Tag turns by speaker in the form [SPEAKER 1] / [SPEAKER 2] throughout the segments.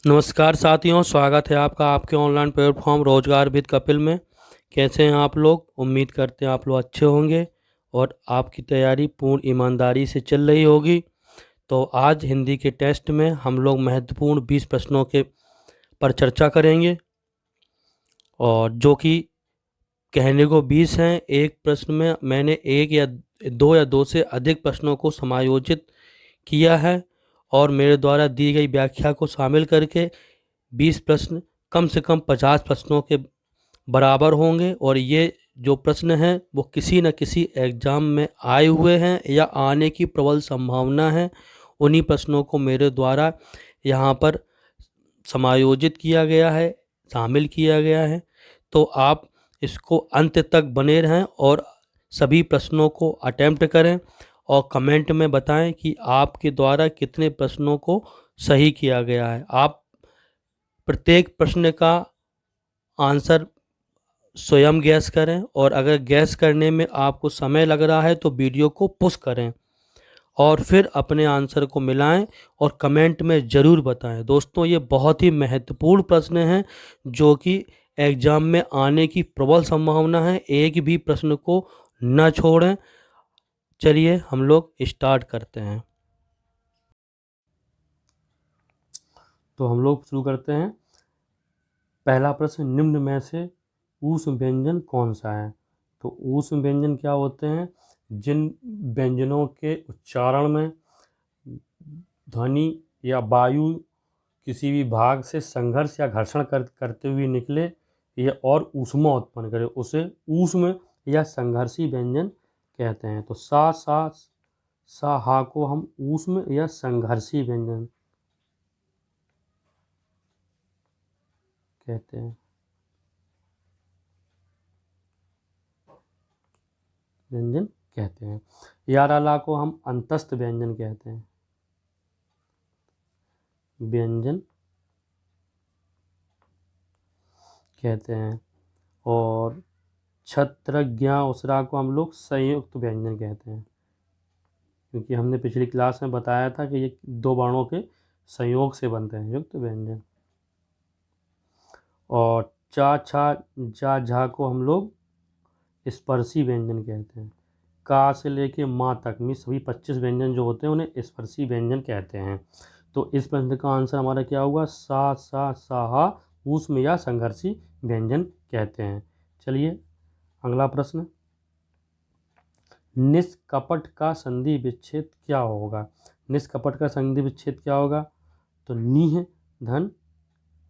[SPEAKER 1] नमस्कार साथियों, स्वागत है आपका आपके ऑनलाइन प्लेटफॉर्म रोजगार विद कपिल में। कैसे हैं आप लोग? उम्मीद करते हैं आप लोग अच्छे होंगे और आपकी तैयारी पूर्ण ईमानदारी से चल रही होगी। तो आज हिंदी के टेस्ट में हम लोग महत्वपूर्ण 20 प्रश्नों के पर चर्चा करेंगे, और जो कि कहने को 20 हैं। एक प्रश्न में मैंने एक या दो से अधिक प्रश्नों को समायोजित किया है, और मेरे द्वारा दी गई व्याख्या को शामिल करके 20 प्रश्न कम से कम 50 प्रश्नों के बराबर होंगे। और ये जो प्रश्न हैं वो किसी न किसी एग्ज़ाम में आए हुए हैं या आने की प्रबल संभावना है। उन्हीं प्रश्नों को मेरे द्वारा यहाँ पर समायोजित किया गया है, शामिल किया गया है। तो आप इसको अंत तक बने रहें और सभी प्रश्नों को अटेम्प्ट करें, और कमेंट में बताएं कि आपके द्वारा कितने प्रश्नों को सही किया गया है। आप प्रत्येक प्रश्न का आंसर स्वयं गैस करें, और अगर गैस करने में आपको समय लग रहा है तो वीडियो को पुश करें और फिर अपने आंसर को मिलाएं और कमेंट में ज़रूर बताएं। दोस्तों, ये बहुत ही महत्वपूर्ण प्रश्न हैं जो कि एग्ज़ाम में आने की प्रबल संभावना है। एक भी प्रश्न को न छोड़ें। चलिए हम लोग स्टार्ट करते हैं। तो हम लोग शुरू करते हैं। पहला प्रश्न, निम्न में से ऊष्म व्यंजन कौन सा है? तो ऊष्म व्यंजन क्या होते हैं? जिन व्यंजनों के उच्चारण में ध्वनि या वायु किसी भी भाग से संघर्ष या घर्षण करते हुए निकले या और ऊष्मा उत्पन्न करे, उसे ऊष्म या संघर्षी व्यंजन कहते हैं। तो सा हा को हम ऊष्म या संघर्षी व्यंजन कहते हैं। व्यंजन कहते हैं। यारा ला को हम अंतस्थ व्यंजन कहते हैं। व्यंजन कहते हैं। और छत्रज्ञा उसरा को हम लोग संयुक्त व्यंजन कहते हैं, क्योंकि हमने पिछली क्लास में बताया था कि ये दो वर्णों के संयोग से बनते हैं युक्त व्यंजन। और चा छा जा झा को हम लोग स्पर्शी व्यंजन कहते हैं। का से लेके माँ तक में सभी 25 व्यंजन जो होते हैं उन्हें स्पर्शी व्यंजन कहते हैं। तो इस प्रश्न का आंसर हमारा क्या होगा? साहा ऊष्म या संघर्षी व्यंजन कहते हैं। चलिए अगला प्रश्न, निष्कपट का संधि विच्छेद क्या होगा? निष्कपट का संधि विच्छेद क्या होगा? तो नीह धन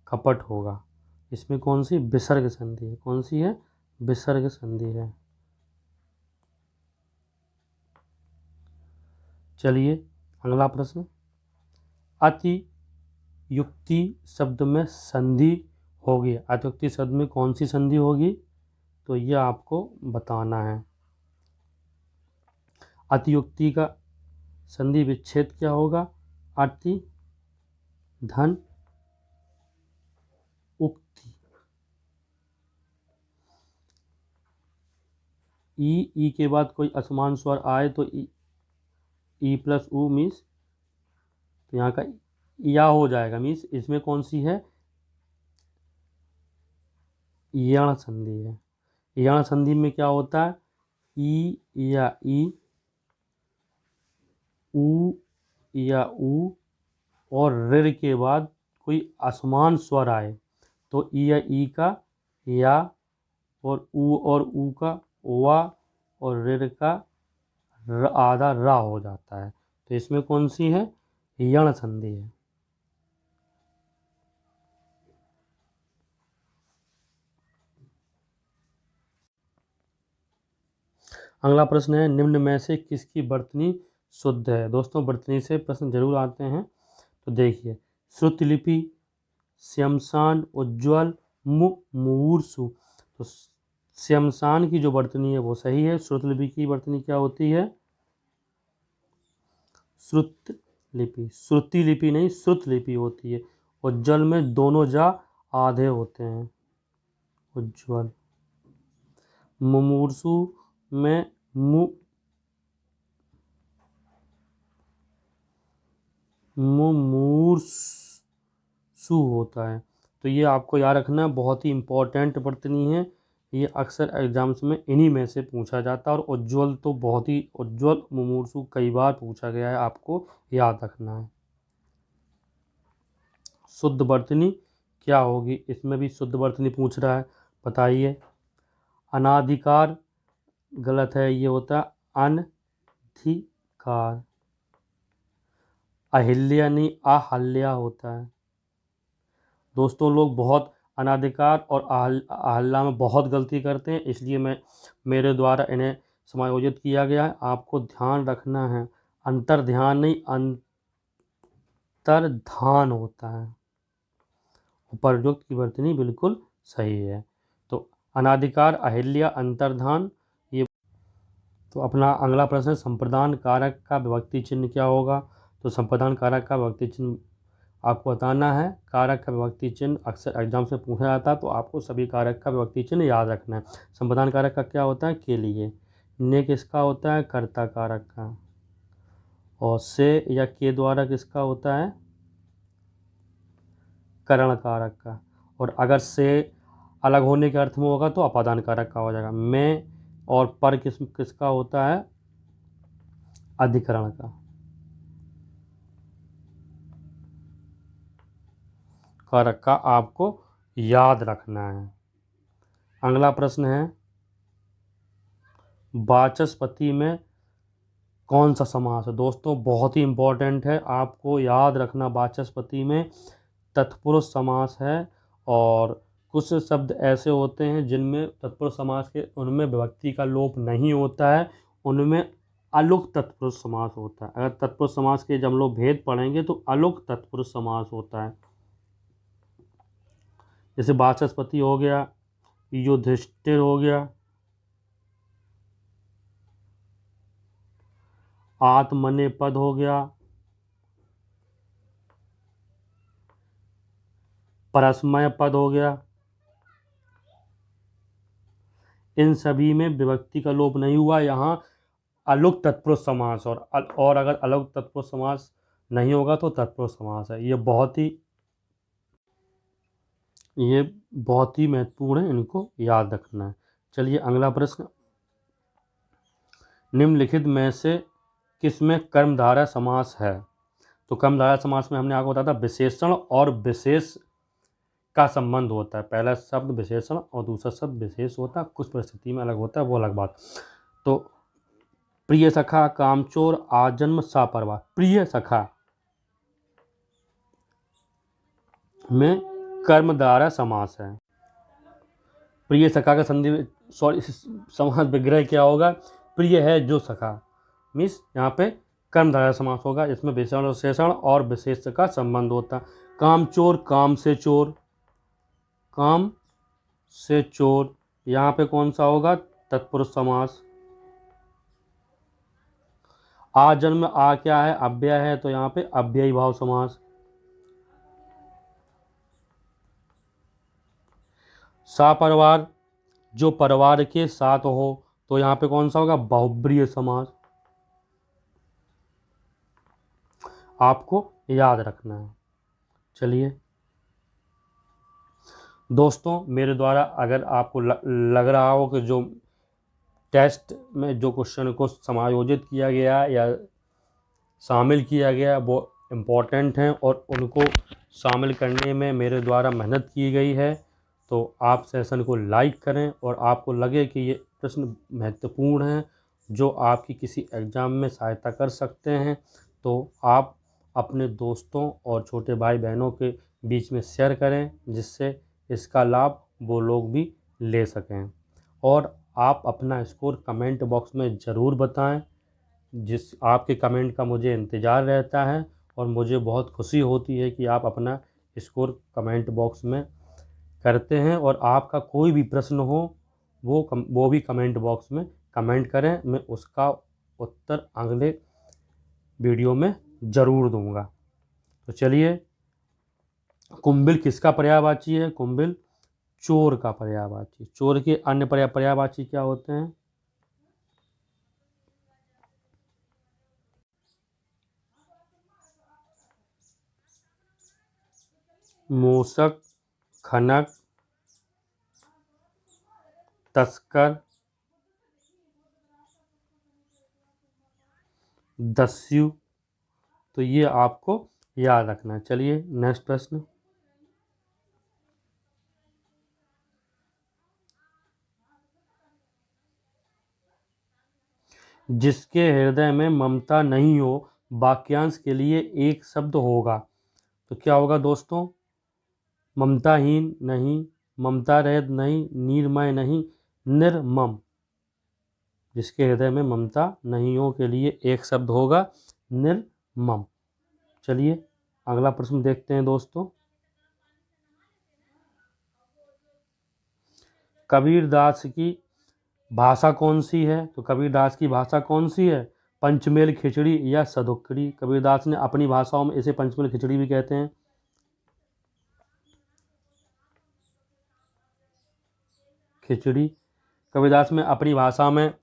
[SPEAKER 1] कपट होगा। इसमें कौन सी विसर्ग संधि है? कौन सी है? विसर्ग संधि है। चलिए अगला प्रश्न, अति युक्ति शब्द में संधि होगी। अतियुक्ति शब्द में कौन सी संधि होगी? तो यह आपको बताना है। अतियुक्ति का संधि विच्छेद क्या होगा? अति धन उक्ति। ई के बाद कोई असमान स्वर आए तो ई प्लस ऊ मीन्स, तो यहाँ का या हो जाएगा, मीन्स इसमें कौन सी है? यण संधि है। यण संधि में क्या होता है? ई या ई, ऊ या ऊ, और ऋ के बाद कोई असमान स्वर आए तो ई या ई का या, और ऊ का वा, और ऋ का आधा रा हो जाता है। तो इसमें कौन सी है? यण संधि है। अगला प्रश्न है, निम्न में से किसकी वर्तनी शुद्ध है? दोस्तों, वर्तनी से प्रश्न जरूर आते हैं। तो देखिए, श्रुतलिपि, श्यमसान, उज्ज्वल, मुमूर्षु। तो श्यमसान की जो वर्तनी है वो सही है। श्रुतलिपि की वर्तनी क्या होती है? श्रुतलिपि। श्रुतिलिपि नहीं, श्रुतलिपि होती है। उज्ज्वल में दोनों जा आधे होते हैं। उज्ज्वल। मुमूर्षु में मुमूर्षु सु होता है। तो ये आपको याद रखना है, बहुत ही इम्पोर्टेंट वर्तनी है। ये अक्सर एग्जाम्स में इन्हीं में से पूछा जाता है। और उज्ज्वल तो बहुत ही उज्ज्वल मुमूर्षु कई बार पूछा गया है, आपको याद रखना है। शुद्ध वर्तनी क्या होगी, इसमें भी शुद्ध वर्तनी पूछ रहा है, बताइए। अनाधिकार गलत है, ये होता है अनधिकार। अहिल्या नहीं अहल्या होता है। दोस्तों लोग बहुत अनाधिकार और अहल्या में बहुत गलती करते हैं, इसलिए मेरे द्वारा इन्हें समायोजित किया गया है। आपको ध्यान रखना है, अंतर ध्यान नहीं अंतर्धान होता है। उपर्युक्त की वर्तनी बिल्कुल सही है। तो अनाधिकार अहिल्या अंतर्धान। ये तो अपना अगला प्रश्न है, संप्रदान कारक का विभक्ति चिन्ह क्या होगा। तो संप्रदान कारक का विभक्ति चिन्ह आपको बताना है। कारक का विभक्ति चिन्ह अक्सर एग्जाम से पूछा जाता है, तो आपको सभी कारक का विभक्ति चिन्ह याद रखना है। संप्रदान कारक का क्या होता है, के लिए। ने किसका होता है, कर्ता कारक का। और से या के द्वारा किसका होता है, करण कारक का। और अगर से अलग होने के अर्थ में होगा तो अपादान कारक का हो जाएगा। में और पर किसका होता है, अधिकरण का। कारक का आपको याद रखना है। अगला प्रश्न है, वाचस्पति में कौन सा समास है। दोस्तों बहुत ही इंपॉर्टेंट है, आपको याद रखना। वाचस्पति में तत्पुरुष समास है। और कुछ शब्द ऐसे होते हैं जिनमें तत्पुरुष समास के उनमें विभक्ति का लोप नहीं होता है, उनमें अलुक तत्पुरुष समास होता है। अगर तत्पुरुष समास के जब हम लोग भेद पढ़ेंगे तो अलुक तत्पुरुष समास होता है। जैसे वाचस्पति हो गया, युधिष्ठिर हो गया, आत्मनेपद हो गया, परस्मय पद हो गया। इन सभी में विभक्ति का लोप नहीं हुआ। यहाँ अलुक तत्पुरुष समास और अगर अलुक तत्पुरुष समास नहीं होगा तो तत्पुरुष समास है। ये बहुत ही महत्वपूर्ण है, इनको याद रखना है। चलिए अगला प्रश्न, निम्नलिखित में से किसमें कर्मधारय समास है। तो कर्मधारय समास में हमने आपको बताया था विशेषण और विशेष का संबंध होता है। पहला शब्द विशेषण और दूसरा शब्द विशेष होता है, कुछ परिस्थिति में अलग होता है, वो अलग बात। तो प्रिय सखा, कामचोर, आजन्म, सापरवाह। प्रिय सखा में कर्मधारय समास है। प्रिय सखा का समास विग्रह क्या होगा, प्रिय है जो सखा, मीन्स यहाँ पे कर्मधारय समास होगा। इसमें विशेषण विशेषण और विशेष का संबंध होता है। कामचोर, काम से चोर, काम से चोर, यहाँ पे कौन सा होगा, तत्पुरुष समास। आजन्म, आ क्या है, अव्यय है, तो यहाँ पे अव्ययी भाव समास। सापरिवार, जो परिवार के साथ हो, तो यहाँ पे कौन सा होगा, बहुब्रीहि समास। आपको याद रखना है। चलिए दोस्तों, मेरे द्वारा अगर आपको लग रहा हो कि जो टेस्ट में जो क्वेश्चन को समायोजित किया गया या शामिल किया गया वो इम्पोर्टेंट हैं और उनको शामिल करने में मेरे द्वारा मेहनत की गई है, तो आप सेशन को लाइक करें। और आपको लगे कि ये प्रश्न महत्वपूर्ण हैं जो आपकी किसी एग्ज़ाम में सहायता कर सकते हैं, तो आप अपने दोस्तों और छोटे भाई बहनों के बीच में शेयर करें, जिससे इसका लाभ वो लोग भी ले सकें। और आप अपना स्कोर कमेंट बॉक्स में ज़रूर बताएं, जिस आपके कमेंट का मुझे इंतज़ार रहता है। और मुझे बहुत खुशी होती है कि आप अपना स्कोर कमेंट बॉक्स में करते हैं। और आपका कोई भी प्रश्न हो वो भी कमेंट बॉक्स में कमेंट करें, मैं उसका उत्तर अगले वीडियो में ज़रूर दूंगा। तो चलिए, कुंभिल किसका पर्यायवाची है, कुंभिल चोर का पर्यायवाची। चोर के अन्य पर्यायवाची क्या होते हैं, मूषक, खनक, तस्कर, दस्यु। तो ये आपको याद रखना है। चलिए नेक्स्ट प्रश्न। जिसके हृदय में ममता नहीं हो, वाक्यांश के लिए एक शब्द होगा। तो क्या होगा दोस्तों? ममताहीन नहीं, ममता रहित नहीं, नीरमय नहीं, निर्मम। जिसके हृदय में ममता नहीं हो के लिए एक शब्द होगा, निर्मम। चलिए अगला प्रश्न देखते हैं दोस्तों। कबीरदास की भाषा कौन सी है? तो कबीरदास की भाषा कौन सी है? पंचमेल खिचड़ी या सदुक्कड़ी। कबीरदास ने अपनी भाषाओं में इसे पंचमेल खिचड़ी भी कहते हैं। खिचड़ी। कबीरदास में अपनी भाषा में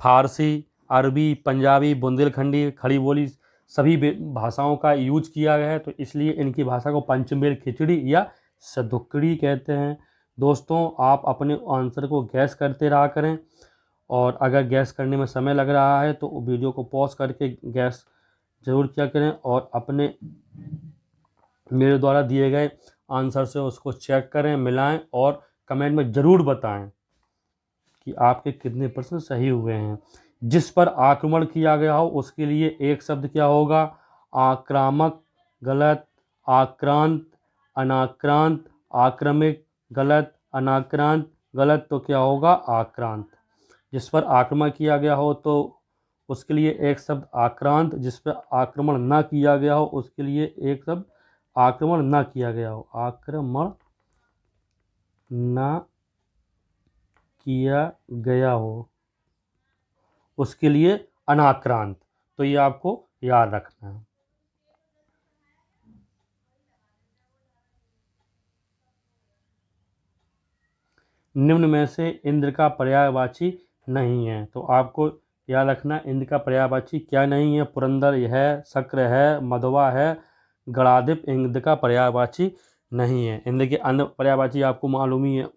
[SPEAKER 1] फारसी, अरबी, पंजाबी, बुंदेलखंडी, खड़ी बोली सभी भाषाओं का यूज किया गया है, तो इसलिए इनकी भाषा को पंचमेल खिचड़ी या सदुक्कड़ी कहते हैं। दोस्तों आप अपने आंसर को गैस करते रहा करें, और अगर गैस करने में समय लग रहा है तो वीडियो को पॉज करके गैस जरूर किया करें, और अपने मेरे द्वारा दिए गए आंसर से उसको चेक करें, मिलाएं, और कमेंट में ज़रूर बताएं कि आपके कितने प्रश्न सही हुए हैं। जिस पर आक्रमण किया गया हो उसके लिए एक शब्द क्या होगा? आक्रामक गलत, आक्रांत, अनाक्रांत, आक्रमिक गलत, अनाक्रांत गलत। तो क्या होगा? आक्रांत। जिस पर आक्रमण किया गया हो तो उसके लिए एक शब्द आक्रांत, जिस पर आक्रमण ना किया गया हो उसके लिए एक शब्द आक्रमण ना किया गया हो, आक्रमण ना किया गया हो उसके लिए अनाक्रांत। तो ये आपको याद रखना है। निम्न में से इंद्र का पर्यायवाची नहीं है। तो आपको याद रखना इंद्र का पर्यायवाची क्या नहीं है? पुरंदर है, शक्र है, मधवा है, गणाधिप इंद्र का पर्यायवाची नहीं है। इंद्र के अन्य पर्यायवाची आपको मालूम ही है।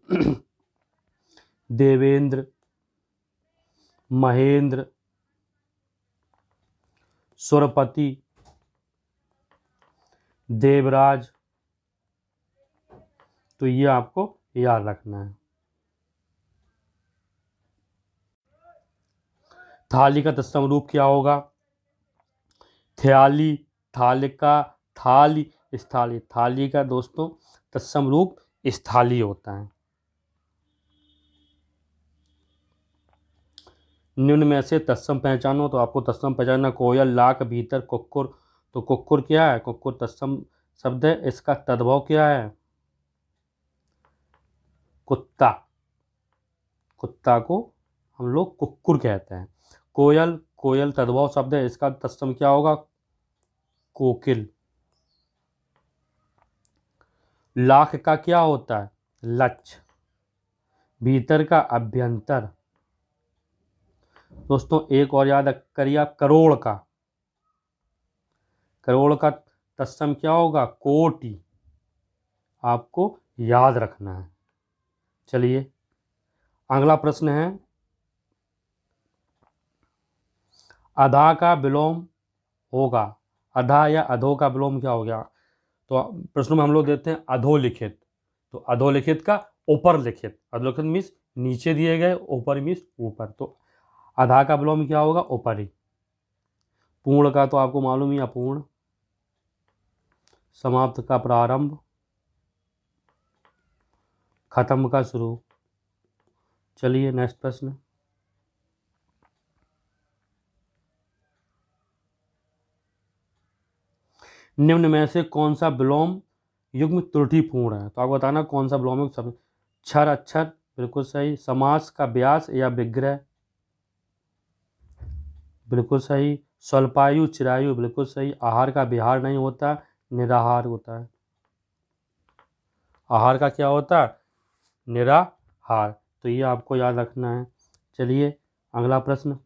[SPEAKER 1] देवेंद्र, महेंद्र, सुरपति, देवराज। तो ये आपको याद रखना है। थाली का तत्सम रूप क्या होगा? थयाली, थालिका, थाली, स्थाली। थाली का दोस्तों तत्सम रूप स्थाली होता है। निम्न में से तत्सम पहचानो। तो आपको तत्सम पहचानना, कोयल, लाख, भीतर, कुक्कुर। तो कुक्कुर क्या है? कुक्कुर तत्सम शब्द है। इसका तद्भव क्या है? कुत्ता। कुत्ता को हम लोग कुक्कुर कहते हैं। कोयल, कोयल तद्भव शब्द है। इसका तत्सम क्या होगा? कोकिल। लाख का क्या होता है? लक्ष्य। भीतर का अभ्यंतर। दोस्तों एक और याद करिए आप, करोड़ का, करोड़ का तत्सम क्या होगा? कोटि। आपको याद रखना है। चलिए अगला प्रश्न है, अधा का विलोम होगा। अधा या अधो का विलोम क्या हो गया? तो प्रश्न में हम लोग देते हैं अधोलिखित। तो अधोलिखित का ऊपर लिखित। अधोलिखित मीन्स नीचे दिए गए, ऊपर मीन्स ऊपर। तो अधा का विलोम क्या होगा? ऊपरी। पूर्ण का तो आपको मालूम ही, अपूर्ण। समाप्त का प्रारंभ, खत्म का शुरू। चलिए नेक्स्ट प्रश्न। निम्न में से कौन सा विलोम युग्म त्रुटिपूर्ण है? तो आपको बताना कौन सा विलोम युग्म शब्द। क्षर अक्षर बिल्कुल सही। समास का व्यास या विग्रह बिल्कुल सही। स्वल्पायु चिरायु बिल्कुल सही। आहार का विहार नहीं होता, निराहार होता है। आहार का क्या होता है? निराहार। तो ये आपको याद रखना है। चलिए अगला प्रश्न।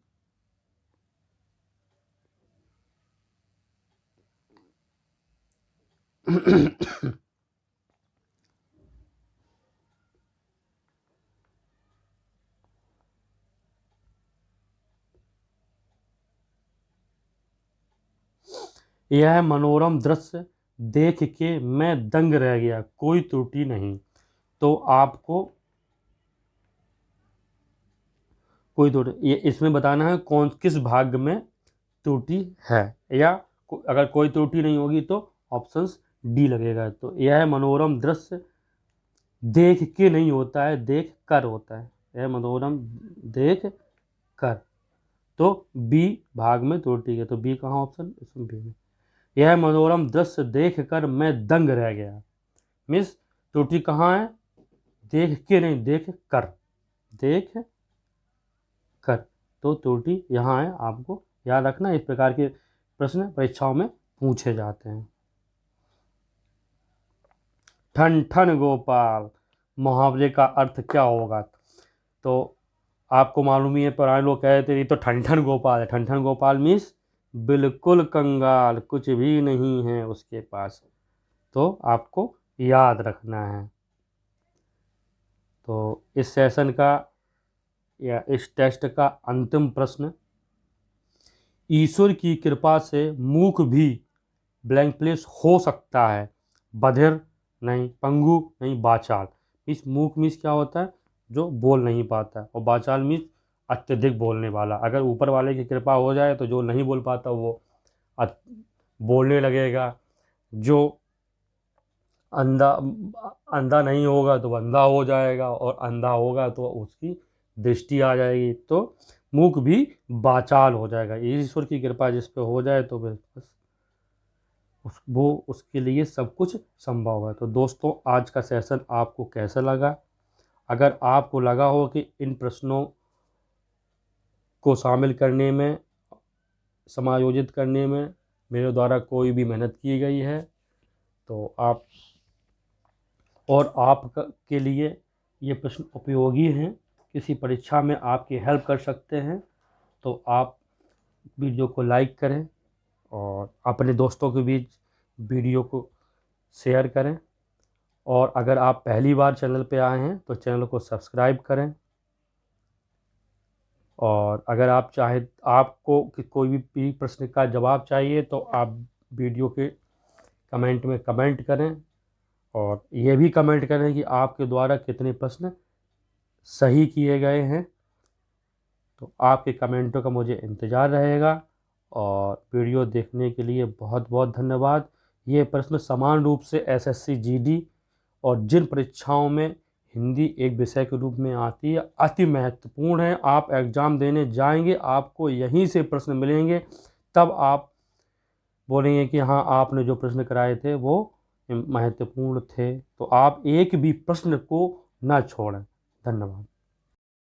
[SPEAKER 1] यह मनोरम दृश्य देख के मैं दंग रह गया, कोई त्रुटि नहीं। तो आपको कोई त्रुटि, ये इसमें बताना है कौन किस भाग में त्रुटि है, या अगर कोई त्रुटि नहीं होगी तो ऑप्शंस डी लगेगा। तो यह मनोरम दृश्य देख के नहीं होता है, देख कर होता है। यह मनोरम देख कर, तो बी भाग में त्रुटि है। तो बी कहाँ ऑप्शन, इसमें बी में। यह मनोरम दृश्य देख कर मैं दंग रह गया, मिस त्रुटि कहाँ है, देख के नहीं, देख कर, देख कर, तो त्रुटि यहाँ है। आपको याद रखना, इस प्रकार के प्रश्न परीक्षाओं में पूछे जाते हैं। ठन ठन गोपाल मुहावरे का अर्थ क्या होगा? तो आपको मालूम ही है, पुराने लोग कह रहे थे ये तो ठन ठन गोपाल है। ठन ठन गोपाल मीन्स बिल्कुल कंगाल, कुछ भी नहीं है उसके पास। तो आपको याद रखना है। तो इस सेशन का या इस टेस्ट का अंतिम प्रश्न, ईश्वर की कृपा से मूक भी ब्लैंक प्लेस हो सकता है, बधिर नहीं, पंगु नहीं, बाचाल। मीन्स मूक मीन्स क्या होता है, जो बोल नहीं पाता, और बाचाल मीन्स अत्यधिक बोलने वाला। अगर ऊपर वाले की कृपा हो जाए तो जो नहीं बोल पाता वो बोलने लगेगा, जो अंधा अंधा नहीं होगा तो अंधा हो जाएगा, और अंधा होगा तो उसकी दृष्टि आ जाएगी, तो मूक भी बाचाल हो जाएगा। ईश्वर की कृपा जिस पे हो जाए तो बस वो उसके लिए सब कुछ संभव है। तो दोस्तों, आज का सेशन आपको कैसा लगा? अगर आपको लगा हो कि इन प्रश्नों को शामिल करने में, समायोजित करने में मेरे द्वारा कोई भी मेहनत की गई है, तो आप और आप के लिए ये प्रश्न उपयोगी हैं, किसी परीक्षा में आपकी हेल्प कर सकते हैं, तो आप वीडियो को लाइक करें और अपने दोस्तों के बीच वीडियो को शेयर करें। और अगर आप पहली बार चैनल पे आए हैं तो चैनल को सब्सक्राइब करें। और अगर आप चाहे, आपको कोई भी प्रश्न का जवाब चाहिए तो आप वीडियो के कमेंट में कमेंट करें, और ये भी कमेंट करें कि आपके द्वारा कितने प्रश्न सही किए गए हैं। तो आपके कमेंटों का मुझे इंतज़ार रहेगा। और वीडियो देखने के लिए बहुत बहुत धन्यवाद। ये प्रश्न समान रूप से एसएससी जीडी और जिन परीक्षाओं में हिंदी एक विषय के रूप में आती है, अति महत्वपूर्ण है। आप एग्ज़ाम देने जाएंगे, आपको यहीं से प्रश्न मिलेंगे, तब आप बोलेंगे कि हाँ, आपने जो प्रश्न कराए थे वो महत्वपूर्ण थे। तो आप एक भी प्रश्न को ना छोड़ें। धन्यवाद।